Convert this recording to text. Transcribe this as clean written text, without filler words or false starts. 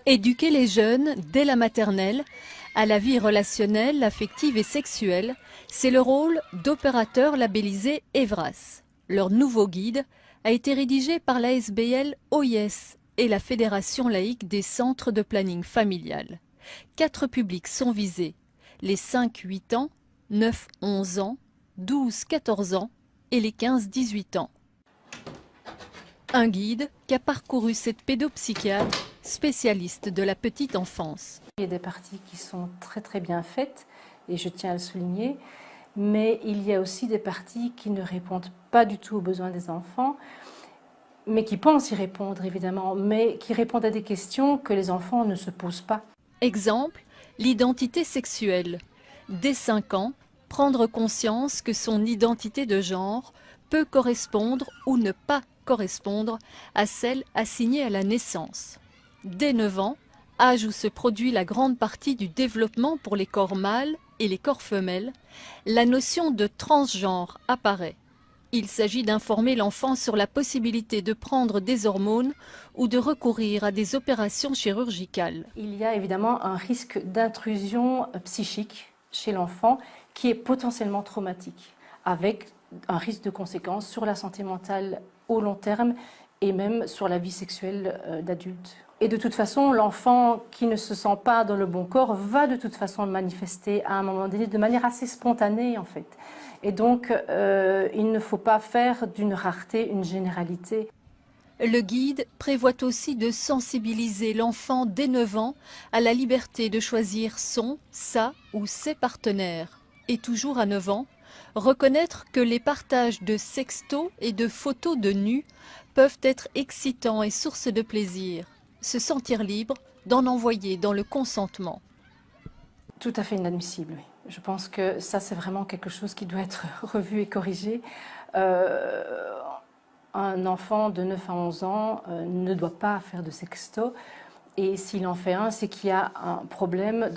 Éduquer les jeunes dès la maternelle à la vie relationnelle, affective et sexuelle, c'est le rôle d'opérateurs labellisés Evras. Leur nouveau guide a été rédigé par la SBL OIS et la Fédération laïque des centres de planning familial. 4 publics sont visés, les 5-8 ans, 9-11 ans, 12-14 ans et les 15-18 ans. Un guide qu'a parcouru cette pédopsychiatre, spécialiste de la petite enfance. Il y a des parties qui sont très bien faites, et je tiens à le souligner, mais il y a aussi des parties qui ne répondent pas du tout aux besoins des enfants, mais qui pensent y répondre évidemment, mais qui répondent à des questions que les enfants ne se posent pas. Exemple, l'identité sexuelle. Dès 5 ans, prendre conscience que son identité de genre peut correspondre ou ne pas correspondre à celle assignée à la naissance. Dès 9 ans, âge où se produit la grande partie du développement pour les corps mâles et les corps femelles, la notion de transgenre apparaît. Il s'agit d'informer l'enfant sur la possibilité de prendre des hormones ou de recourir à des opérations chirurgicales. Il y a évidemment un risque d'intrusion psychique chez l'enfant qui est potentiellement traumatique, avec un risque de conséquences sur la santé mentale au long terme et même sur la vie sexuelle d'adulte. Et de toute façon, l'enfant qui ne se sent pas dans le bon corps va de toute façon le manifester à un moment donné de manière assez spontanée en fait. Et donc, il ne faut pas faire d'une rareté une généralité. Le guide prévoit aussi de sensibiliser l'enfant dès 9 ans à la liberté de choisir son, sa ou ses partenaires. Et toujours à 9 ans, reconnaître que les partages de sextos et de photos de nus peuvent être excitants et source de plaisir. Se sentir libre d'en envoyer dans le consentement. Tout à fait inadmissible, oui. Je pense que ça, c'est vraiment quelque chose qui doit être revu et corrigé. Un enfant de 9 à 11 ans ne doit pas faire de sexto. Et s'il en fait un, c'est qu'il y a un problème